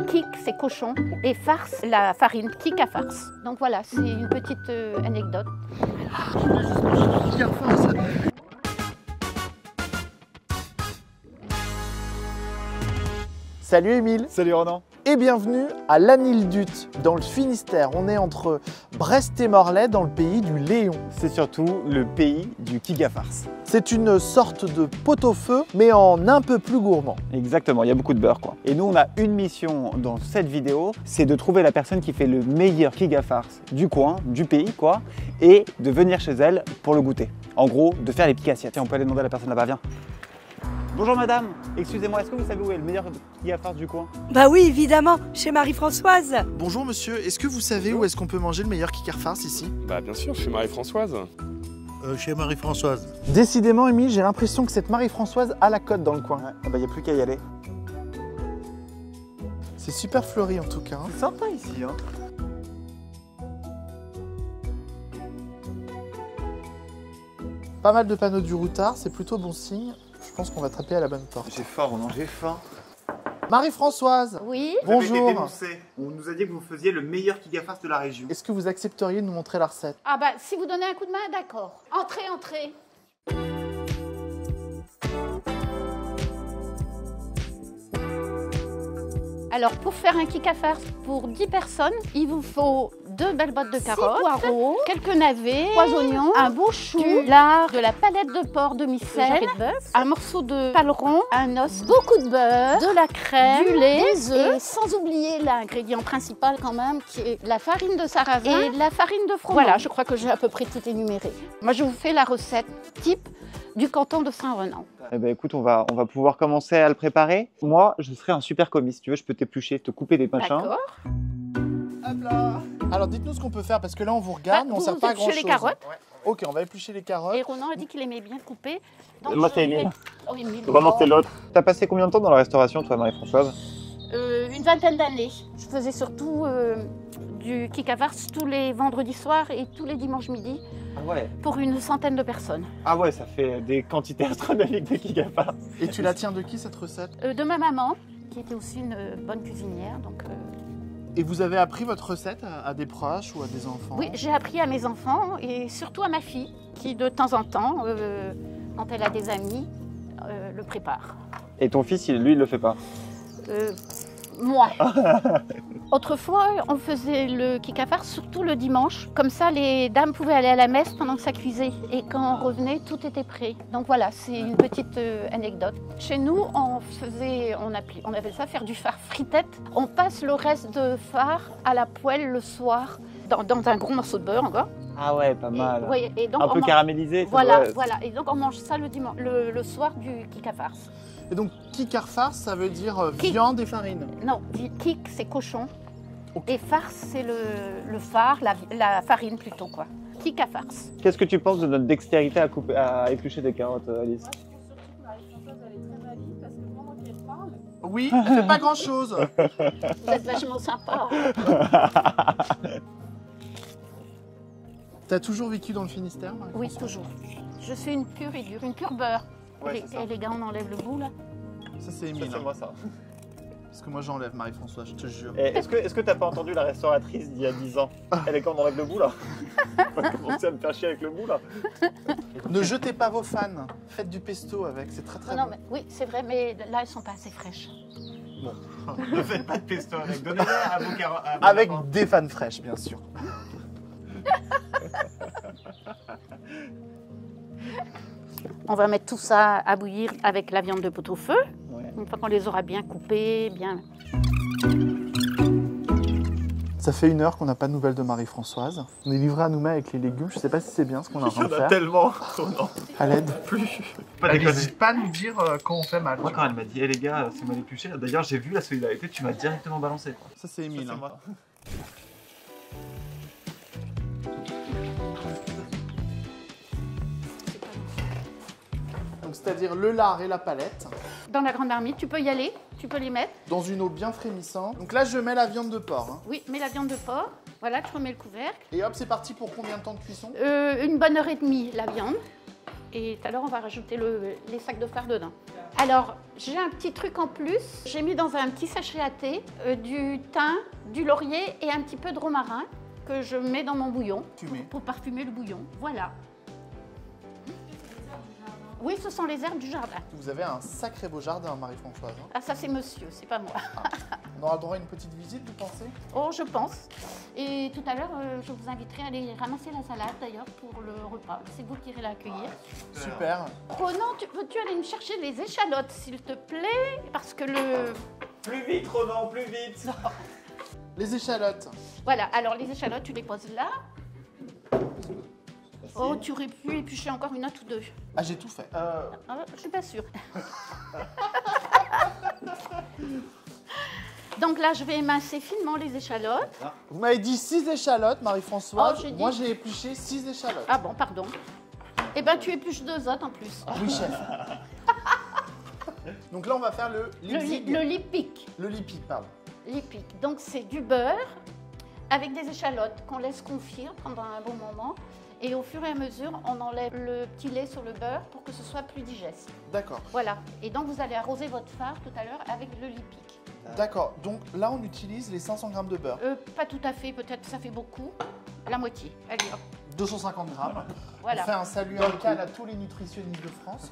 Kik, c'est cochon. Et farce, la farine. Kik à farce. Donc voilà, c'est une petite anecdote. Salut Émile. Salut Ronan. Et bienvenue à Lanildut, dans le Finistère. On est entre Brest et Morlaix, dans le pays du Léon. C'est surtout le pays du kik à farce. C'est une sorte de pot-au-feu, mais en un peu plus gourmand. Exactement, il y a beaucoup de beurre quoi. Et nous on a une mission dans cette vidéo, c'est de trouver la personne qui fait le meilleur kik à farce du coin, du pays quoi, et de venir chez elle pour le goûter. En gros, de faire les petites assiettes. Et on peut aller demander à la personne là-bas, viens. Bonjour madame, excusez-moi, est-ce que vous savez où est le meilleur kik à farce du coin? Bah oui, évidemment, chez Marie-Françoise. Bonjour monsieur, est-ce que vous savez où est-ce qu'on peut manger le meilleur kik à farce ici? Bah bien sûr, chez Marie-Françoise. Chez Marie-Françoise. Décidément Émile, j'ai l'impression que cette Marie-Françoise a la cote dans le coin. Ouais, bah il n'y a plus qu'à y aller. C'est super fleuri en tout cas. C'est sympa ici hein. Pas mal de panneaux du routard, c'est plutôt bon signe. Je pense qu'on va taper à la bonne porte. J'ai faim Ronan, j'ai faim. Marie-Françoise. Oui. Bonjour. On nous a dit que vous faisiez le meilleur kik à farce de la région. Est-ce que vous accepteriez de nous montrer la recette? Ah bah, si vous donnez un coup de main, d'accord. Entrez, entrez. Alors, pour faire un kik à farce pour 10 personnes, il vous faut 2 belles bottes de carottes, 6 poireaux, quelques navets, 3 oignons, un beau chou, du lard, de la palette de porc demi-sel, de bœuf, un morceau de paleron, un os, beaucoup de beurre, de la crème, du lait, des œufs, et sans oublier l'ingrédient principal quand même, qui est la farine de sarrasin et de la farine de froment. Voilà, je crois que j'ai à peu près tout énuméré. Moi, je vous fais la recette type du canton de Saint-Renan. Eh ben écoute, on va pouvoir commencer à le préparer. Moi, je serai un super commis. Si tu veux, je peux t'éplucher, te couper des machins. D'accord. Hop là. Alors dites-nous ce qu'on peut faire parce que là on vous regarde, mais on ne sert vous pas à épluchez grand chose. les carottes. Ouais. Ok, on va éplucher les carottes. Et Ronan a dit qu'il aimait bien couper. Donc Moi, je c'est vais- Émile. Oh, Émile. Vraiment, c'est l'autre. T'as passé combien de temps dans la restauration, toi, Marie-Françoise? Une vingtaine d'années. Je faisais surtout du kik à farce tous les vendredis soirs et tous les dimanches midi Ah ouais. pour une centaine de personnes. Ah ouais, ça fait des quantités astronomiques de kik à farce. Et tu la tiens de qui cette recette? De ma maman, qui était aussi une bonne cuisinière. Donc, Et vous avez appris votre recette à des proches ou à des enfants? oui, j'ai appris à mes enfants et surtout à ma fille, qui de temps en temps, quand elle a des amis, le prépare. Et ton fils, lui, il le fait pas? Moi. Autrefois, on faisait le kik à farce surtout le dimanche. Comme ça, les dames pouvaient aller à la messe pendant que ça cuisait. Et quand on revenait, tout était prêt. Donc voilà, c'est une petite anecdote. Chez nous, on appelait ça faire du phare fritette. On passe le reste de phare à la poêle le soir, dans un gros morceau de beurre encore. Ah ouais, pas mal. Et donc un on peu mange- caramélisé. Voilà. Et donc on mange ça le soir du kik à farce. Et donc kik à farce, ça veut dire Kik. viande et farine. Non, kik, c'est cochon. Ok. Et farce, c'est le phare, la farine plutôt, quoi. Kik à farce. Qu'est-ce que tu penses de notre dextérité à éplucher des carottes, Alice? Oui, on fait pas grand chose. Vous êtes vachement sympa. T'as toujours vécu dans le Finistère, Marie? Oui, toujours. Je suis une pure et dure, une pure beurre. Ouais, et, c'est ça. et les gars, on enlève le bout, là. Ça c'est Émile. C'est moi ça. Parce que moi j'enlève Marie-Françoise, je te jure. Et est-ce que t'as pas entendu la restauratrice d'il y a 10 ans? Elle est quand on enlève le bout là? On va commencer à me faire chier avec le bout là. Ne jetez pas vos fans, faites du pesto avec, c'est très très Non, bon. mais, oui, c'est vrai, mais là, elles sont pas assez fraîches. Ne faites pas de pesto avec. Donnez-le à vos carottes. Avec des fans fraîches, bien sûr. On va mettre tout ça à bouillir avec la viande de pot-au-feu. Ouais. Une fois qu'on les aura bien coupées, bien... Ça fait 1 heure qu'on n'a pas de nouvelles de Marie-Françoise. On est livré à nous-mêmes avec les légumes. Je sais pas si c'est bien ce qu'on est en train de faire. tellement. À l'aide. Pas N'hésite pas à nous dire quand on fait mal. Moi quand elle m'a dit, hé les gars, c'est mal épluché. D'ailleurs j'ai vu la solidarité, tu m'as directement balancé. Quoi. Ça c'est Émile. Ça, c'est hein. moi. Donc c'est-à-dire le lard et la palette Dans la grande marmite, tu peux y aller, tu peux les mettre. dans une eau bien frémissante. Donc là je mets la viande de porc. hein. Oui, mets la viande de porc. Voilà, tu remets le couvercle. Et hop, c'est parti pour combien de temps de cuisson? Une bonne heure et demie, la viande. Et tout à l'heure, on va rajouter les sacs de farine dedans. Alors, j'ai un petit truc en plus. J'ai mis dans un petit sachet à thé du thym, du laurier et un petit peu de romarin que je mets dans mon bouillon pour parfumer le bouillon. Voilà. Oui, ce sont les herbes du jardin. Vous avez un sacré beau jardin, Marie-Françoise. Hein. Ah, ça c'est monsieur, c'est pas moi. Ah. On aura le droit à une petite visite, vous pensez? Oh, je pense. Et tout à l'heure, je vous inviterai à aller ramasser la salade d'ailleurs pour le repas. C'est vous qui irez l'accueillir. Super. Ronan, peux-tu aller me chercher les échalotes, s'il te plaît? Parce que le... Plus vite, Ronan, plus vite. Non. Les échalotes. Voilà, alors les échalotes, tu les poses là. Oh, tu aurais pu éplucher encore une autre ou deux. Ah, j'ai tout fait. Je suis pas sûre. Donc là, je vais émincer finement les échalotes. Vous m'avez dit 6 échalotes, Marie-Françoise. Oh, j'ai dit... Moi, j'ai épluché 6 échalotes. Ah bon, pardon. Eh ben, tu épluches 2 autres en plus. Oui, chef. Donc là, on va faire le lippic. Le lippic. Le lippic, pardon. Lippic. Donc, c'est du beurre avec des échalotes qu'on laisse confire pendant un bon moment. Et au fur et à mesure, on enlève le petit lait sur le beurre pour que ce soit plus digeste. D'accord. Voilà. Et donc, vous allez arroser votre fard tout à l'heure avec le lippic. D'accord. Donc là, on utilise les 500 g de beurre. Pas tout à fait. Peut-être que ça fait beaucoup. La moitié. Allez, hop. 250 g. Voilà. On fait un salut amical à tous les nutritionnistes de France.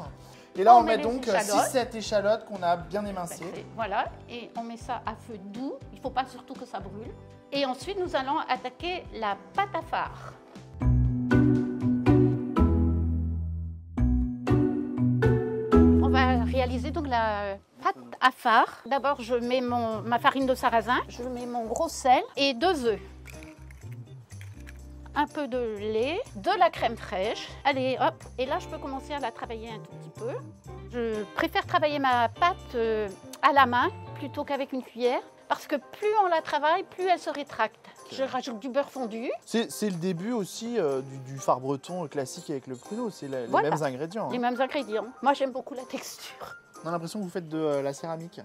Et là, on met donc 6-7 échalotes qu'on a bien émincées. Voilà. Et on met ça à feu doux. Il ne faut pas surtout que ça brûle. Et ensuite, nous allons attaquer la pâte à fard. Réaliser donc la pâte à fard. D'abord, je mets ma farine de sarrasin, je mets mon gros sel et 2 œufs. Un peu de lait, de la crème fraîche. Allez, hop. Et là, je peux commencer à la travailler un tout petit peu. Je préfère travailler ma pâte à la main plutôt qu'avec une cuillère parce que plus on la travaille, plus elle se rétracte. Je rajoute du beurre fondu. C'est le début aussi du fard breton classique avec le pruneau. C'est les mêmes ingrédients. Hein. Les mêmes ingrédients. Moi, j'aime beaucoup la texture. On a l'impression que vous faites de la céramique.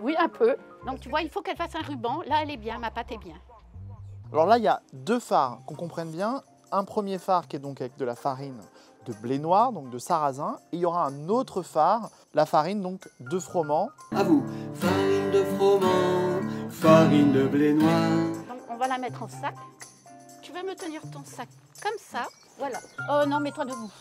Oui, un peu. Donc, tu vois, il faut qu'elle fasse un ruban. Là, elle est bien. Ma pâte est bien. Alors là, il y a 2 fards, qu'on comprenne bien. Un premier fard qui est donc avec de la farine de blé noir, donc de sarrasin. Et il y aura un autre fard, la farine donc de froment. À vous, farine de froment, farine de blé noir. Donc, on va la mettre en sac. Tu vas me tenir ton sac comme ça. Voilà. Oh non, mets-toi debout.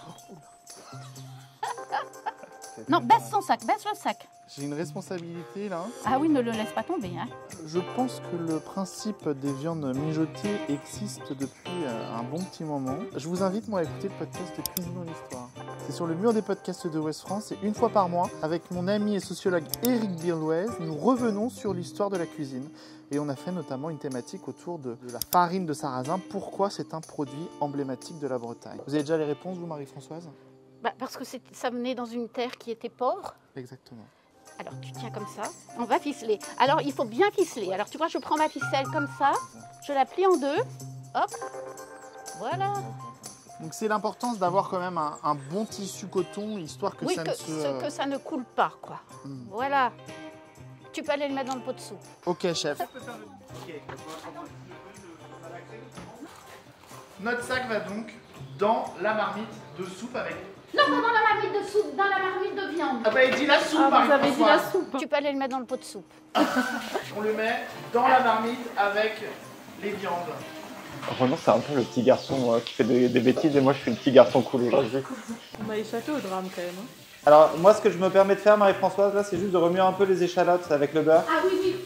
Non, baisse ton sac, baisse le sac. J'ai une responsabilité là. Ah oui, ne le laisse pas tomber. Hein. Je pense que le principe des viandes mijotées existe depuis un bon petit moment. Je vous invite moi à écouter le podcast Cuisine dans l'Histoire. C'est sur le mur des podcasts de Ouest France et une fois par mois, avec mon ami et sociologue Éric Birlouez, nous revenons sur l'histoire de la cuisine. Et on a fait notamment une thématique autour de la farine de sarrasin. Pourquoi c'est un produit emblématique de la Bretagne? Vous avez déjà les réponses, vous, Marie-Françoise? Parce que ça venait dans une terre qui était pauvre. Exactement. Alors, tu tiens comme ça. On va ficeler. Alors, il faut bien ficeler. Alors, tu vois, je prends ma ficelle comme ça. Je la plie en 2. Hop. Voilà. Donc, c'est l'importance d'avoir quand même un bon tissu coton, histoire que que ça ne coule pas, quoi. Voilà. Tu peux aller le mettre dans le pot de soupe. Ok, chef. Notre sac va donc dans la marmite de soupe avec... Non, pas dans la marmite de soupe, dans la marmite de viande. Ah bah, il dit la soupe, vous avez dit la soupe. Tu peux aller le mettre dans le pot de soupe. On le met dans la marmite avec les viandes. Vraiment, c'est un peu le petit garçon qui fait des bêtises et moi, je suis le petit garçon cool aujourd'hui. On a échappé au drame quand même. Hein. Alors, moi, ce que je me permets de faire, Marie-Françoise, là, c'est juste de remuer un peu les échalotes avec le beurre. Ah oui,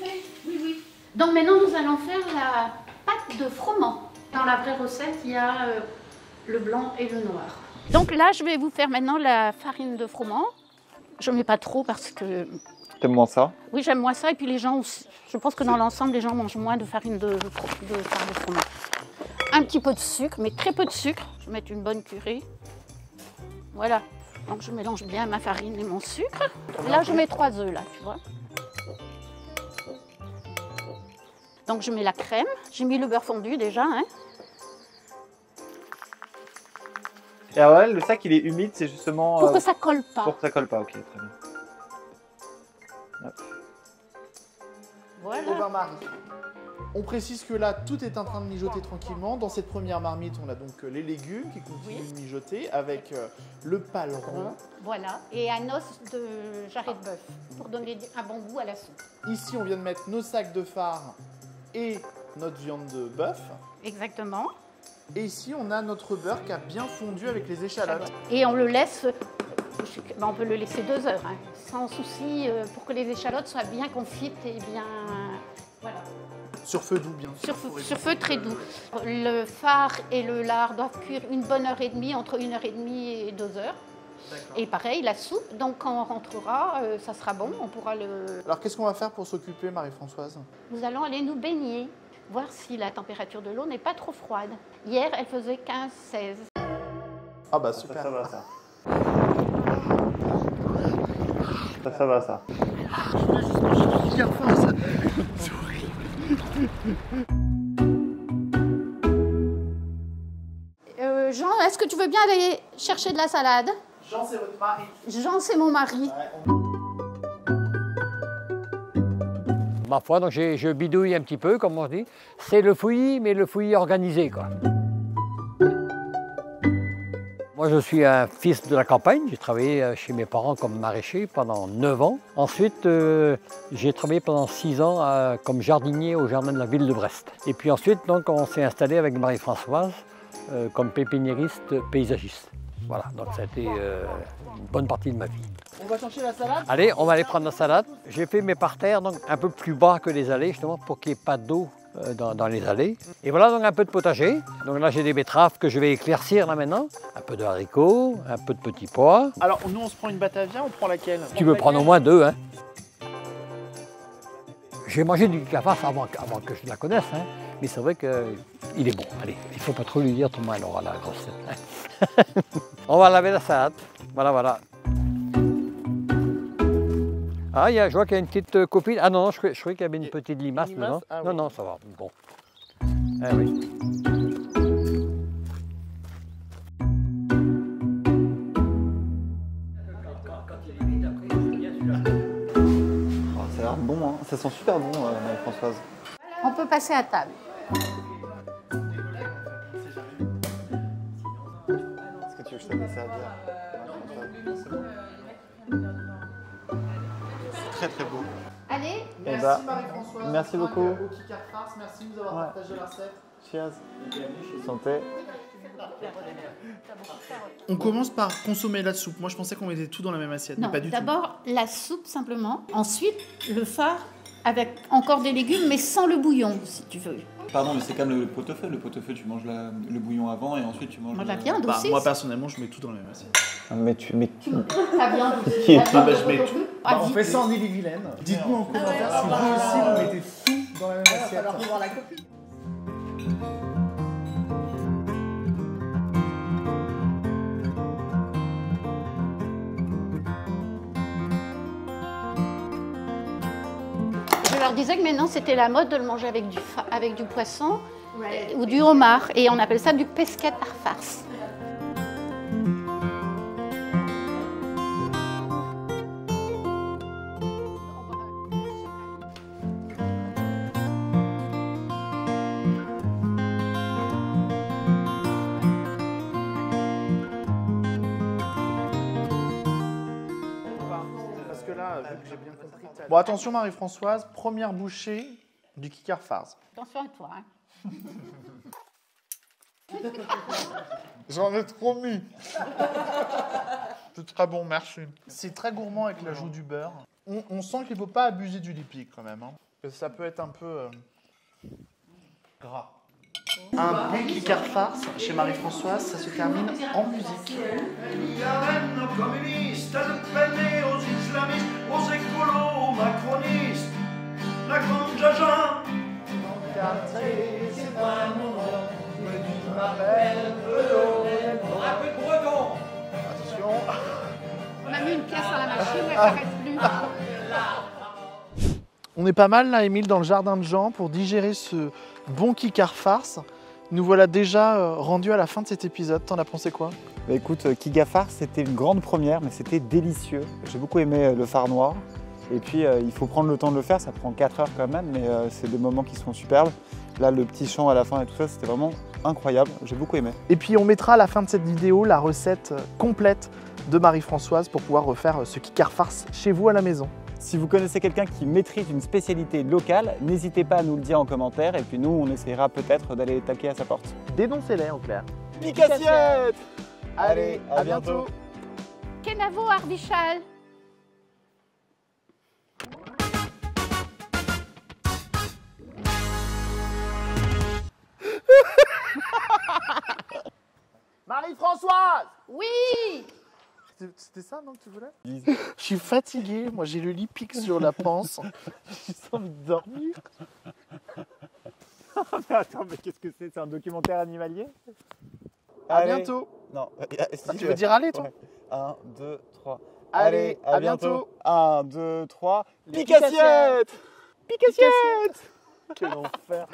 oui. Donc maintenant, nous allons faire la pâte de froment. Dans la vraie recette, il y a le blanc et le noir. Donc là, je vais vous faire maintenant la farine de froment. Je ne mets pas trop parce que... T'aimes moins ça? Oui, j'aime moins ça. Et puis les gens aussi. Je pense que dans l'ensemble, les gens mangent moins de farine de froment. Un petit peu de sucre, mais très peu de sucre. Je vais mettre une bonne cuillerée. Voilà. Donc je mélange bien ma farine et mon sucre. Et là, je mets 3 œufs, là, tu vois. Donc je mets la crème. J'ai mis le beurre fondu déjà, hein. Et alors là, le sac, il est humide, c'est justement... Pour que ça colle pas. Pour que ça colle pas, ok, très bien. Hop. Voilà. au bain-marie. On précise que là, tout est en train de mijoter tranquillement. Dans cette première marmite, on a donc les légumes qui continuent de mijoter avec le paleron. Voilà. Et un os de jarret de bœuf pour donner un bon goût à la soupe. Ici, on vient de mettre nos sacs de phare et notre viande de bœuf. Exactement. Et ici, on a notre beurre qui a bien fondu avec les échalotes. Et on le laisse, on peut le laisser 2 heures, hein, sans souci, pour que les échalotes soient bien confites et bien... Voilà. Sur feu doux, bien sûr. Sur feu très doux. Le phare et le lard doivent cuire une bonne heure et demie, entre 1 heure et demie et 2 heures. Et pareil, la soupe, donc quand on rentrera, ça sera bon, on pourra le... Alors, qu'est-ce qu'on va faire pour s'occuper, Marie-Françoise? Nous allons aller nous baigner, voir si la température de l'eau n'est pas trop froide. Hier, elle faisait 15-16. Ah bah super. Ça va, ça. Ça va, ça. Jean, est-ce que tu veux bien aller chercher de la salade? Jean, c'est votre mari. Jean, c'est mon mari. Ma foi, donc je bidouille un petit peu, comme on dit. C'est le fouillis, mais le fouillis organisé, quoi. Moi, je suis un fils de la campagne. J'ai travaillé chez mes parents comme maraîcher pendant 9 ans. Ensuite, j'ai travaillé pendant 6 ans comme jardinier au jardin de la ville de Brest. Et puis ensuite, donc, on s'est installé avec Marie-Françoise comme pépiniériste paysagiste. Voilà, donc ça a été une bonne partie de ma vie. On va chercher la salade? Allez, on va aller prendre la salade. J'ai fait mes parterres donc un peu plus bas que les allées, justement, pour qu'il n'y ait pas d'eau dans les allées. Et voilà donc un peu de potager. Donc là, j'ai des betteraves que je vais éclaircir là maintenant. Un peu de haricots, un peu de petits pois. Alors, nous, on se prend une Batavia, on prend laquelle? Tu peux prendre au moins 2, hein. J'ai mangé du cafard avant que je la connaisse, hein. Mais c'est vrai qu'il est bon. Allez, il ne faut pas trop lui dire, tout le monde elle aura la grosse tête. On va laver la salade. Voilà, voilà. Ah, je vois qu'il y a une petite copine. Ah non, je croyais qu'il y avait une petite limace dedans. Ah, non, oui. non, ça va. Bon. Ah oui. Oh, ça a l'air bon, hein. Ça sent super bon, Marie-Françoise. On peut passer à table. Est-ce que tu veux que je t'aide à servir? C'est très très beau. Allez. Merci bah, Marie-Françoise. merci beaucoup. Au Kikar Farce, merci de nous avoir partagé la recette. Cheers. Santé. On commence par consommer la soupe. Moi, je pensais qu'on mettait tout dans la même assiette, Non, mais pas du tout. d'abord la soupe simplement. Ensuite, le phare avec encore des légumes, mais sans le bouillon, si tu veux. Pardon, mais c'est comme le pot-au-feu. Le pot-au-eu, tu manges le bouillon avant et ensuite tu manges Moi, la viande Bah, aussi. moi, personnellement, je mets tout dans la même assiette. Mais tu mets La viande aussi. La viande, je mets tout. Ah, Bah, on vite. fait ça en Ille-et-Vilaine. Dites-nous en commentaire si vous aussi, vous mettez tout dans la même assiette. Je leur disais que maintenant c'était la mode de le manger avec du poisson ou du homard. Et on appelle ça du pesquet par farce. Parce que là, vu que j'ai bien compris. Bon, attention Marie-Françoise, première bouchée du Kikar Farce. Attention à toi. Hein. J'en ai trop mis. C'est très bon, merci. C'est très gourmand avec l'ajout du beurre. On sent qu'il ne faut pas abuser du lipique quand même. Hein, parce que ça peut être un peu gras. Un bon Kikar Farce chez Marie-Françoise, ça se termine en musique. Il amène aux communistes, à le peiner aux islamistes, aux écolos, aux macronistes, la grande jaja. Attention. On a mis une pièce à la machine, mais ça reste plus. On est pas mal là, Émile, dans le jardin de Jean pour digérer ce bon Kikar Farce. Nous voilà déjà rendus à la fin de cet épisode. T'en as pensé quoi? Bah écoute, Kikar Farce, c'était une grande première, mais c'était délicieux. J'ai beaucoup aimé le phare noir. Et puis il faut prendre le temps de le faire, ça prend 4 heures quand même, mais c'est des moments qui sont superbes. Là, le petit chant à la fin et tout ça, c'était vraiment incroyable, j'ai beaucoup aimé. Et puis on mettra à la fin de cette vidéo la recette complète de Marie-Françoise pour pouvoir refaire ce kikar farce chez vous à la maison. Si vous connaissez quelqu'un qui maîtrise une spécialité locale, n'hésitez pas à nous le dire en commentaire et puis nous, on essaiera peut-être d'aller taquer à sa porte. Dénoncez-les en clair. Pique-assiette! Allez, à bientôt. Kenavo Arvichal. Marie-Françoise! Oui. C'était ça, non, que tu voulais? Je suis fatigué, moi j'ai le lit pique sur la panse. J'ai envie de dormir. Mais attends, mais qu'est-ce que c'est? C'est un documentaire animalier? À bientôt. Non. Tu veux dire allez, toi? Ouais. 1, 2, 3. Allez, à bientôt. 1, 2, 3. Pique-assiette! Pique-assiette! Quel enfer.